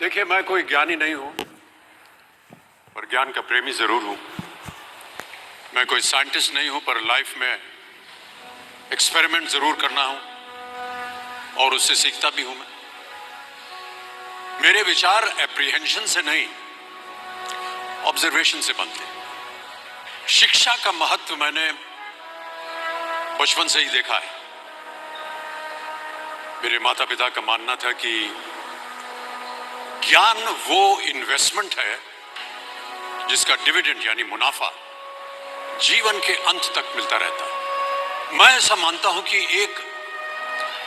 देखिए, मैं कोई ज्ञानी नहीं हूं, पर ज्ञान का प्रेमी जरूर हूं। मैं कोई साइंटिस्ट नहीं हूं, पर लाइफ में एक्सपेरिमेंट जरूर करना हूं और उससे सीखता भी हूं। मेरे विचार एप्रीहेंशन से नहीं, ऑब्जर्वेशन से बनते हैं। शिक्षा का महत्व मैंने बचपन से ही देखा है। मेरे माता पिता का मानना था कि ज्ञान वो इन्वेस्टमेंट है जिसका डिविडेंड यानी मुनाफा जीवन के अंत तक मिलता रहता है। मैं ऐसा मानता हूं कि एक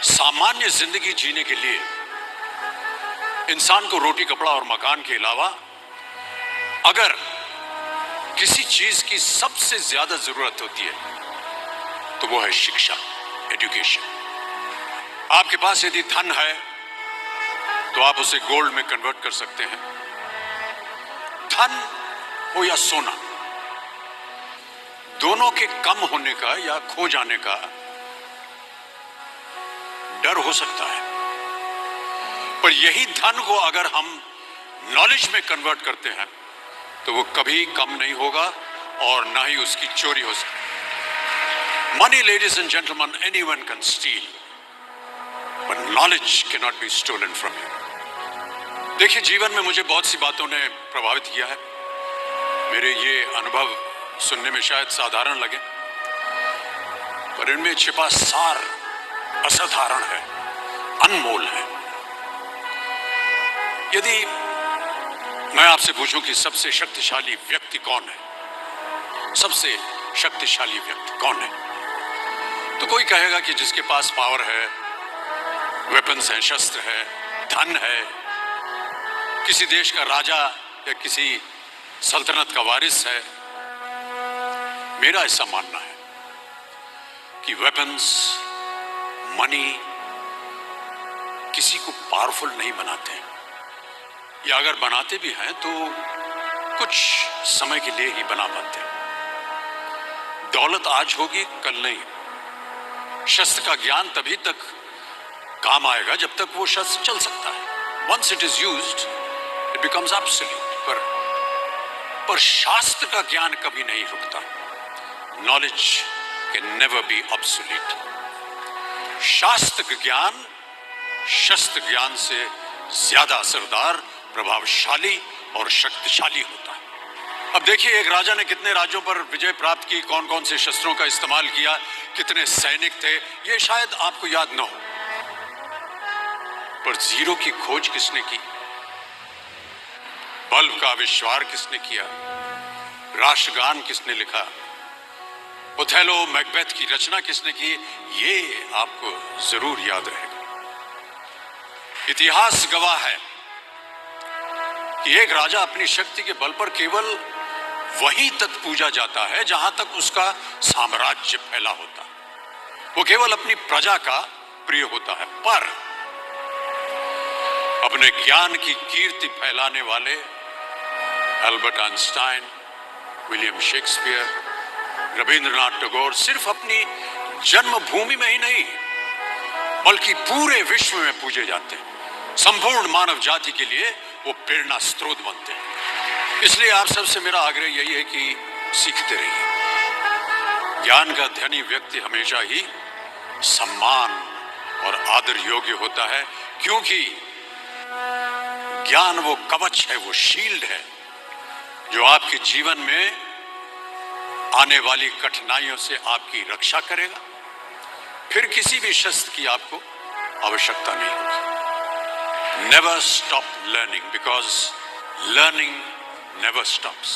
सामान्य जिंदगी जीने के लिए इंसान को रोटी कपड़ा और मकान के अलावा अगर किसी चीज की सबसे ज्यादा जरूरत होती है तो वो है शिक्षा, एजुकेशन। आपके पास यदि धन है तो आप उसे गोल्ड में कन्वर्ट कर सकते हैं। धन हो या सोना, दोनों के कम होने का या खो जाने का डर हो सकता है, पर यही धन को अगर हम नॉलेज में कन्वर्ट करते हैं तो वो कभी कम नहीं होगा और ना ही उसकी चोरी हो सकती। Money, ladies and gentleman, anyone can steal, but knowledge can not be stolen from you. देखिए, जीवन में मुझे बहुत सी बातों ने प्रभावित किया है। मेरे ये अनुभव सुनने में शायद साधारण लगे, पर इनमें छिपा सार असाधारण है, अनमोल है। यदि मैं आपसे पूछूं कि सबसे शक्तिशाली व्यक्ति कौन है, सबसे शक्तिशाली व्यक्ति कौन है, तो कोई कहेगा कि जिसके पास पावर है, वेपन्स हैं, शस्त्र है, धन है, किसी देश का राजा या किसी सल्तनत का वारिस है। मेरा ऐसा मानना है कि वेपन्स, मनी किसी को पावरफुल नहीं बनाते, या अगर बनाते भी हैं तो कुछ समय के लिए ही बना पाते हैं। दौलत आज होगी, कल नहीं। शस्त्र का ज्ञान तभी तक काम आएगा जब तक वो शस्त्र चल सकता है। Once it is used it becomes absolute. पर शास्त्र का ज्ञान कभी नहीं रुकता। Knowledge can never be obsolete. शास्त्र ज्ञान शस्त्र ज्ञान से ज्यादा असरदार, प्रभावशाली और शक्तिशाली होता है। अब देखिए, एक राजा ने कितने राज्यों पर विजय प्राप्त की, कौन कौन से शस्त्रों का इस्तेमाल किया, कितने सैनिक थे, ये शायद आपको याद न हो, पर जीरो की खोज किसने की, बल्ब का आविष्कार किसने किया, राष्ट्रगान किसने लिखा, ओथेलो, मैकबेथ की रचना किसने की, ये आपको जरूर याद रहेगा। इतिहास गवाह है कि एक राजा अपनी शक्ति के बल पर केवल वहीं तक पूजा जाता है जहां तक उसका साम्राज्य फैला होता है। वो केवल अपनी प्रजा का प्रिय होता है, पर अपने ज्ञान की कीर्ति फैलाने वाले Albert Einstein, William Shakespeare, Rabindranath Tagore सिर्फ अपनी जन्मभूमि में ही नहीं बल्कि पूरे विश्व में पूजे जाते हैं। संपूर्ण मानव जाति के लिए वो प्रेरणा स्रोत बनते हैं। इसलिए आप सबसे मेरा आग्रह यही है कि सीखते रहिए। ज्ञान का धनी व्यक्ति हमेशा ही सम्मान और आदर योग्य होता है, क्योंकि ज्ञान वो कवच है, वो शील्ड है जो आपके जीवन में आने वाली कठिनाइयों से आपकी रक्षा करेगा। फिर किसी भी शस्त्र की आपको आवश्यकता नहीं होगी। Never stop learning, because learning never stops.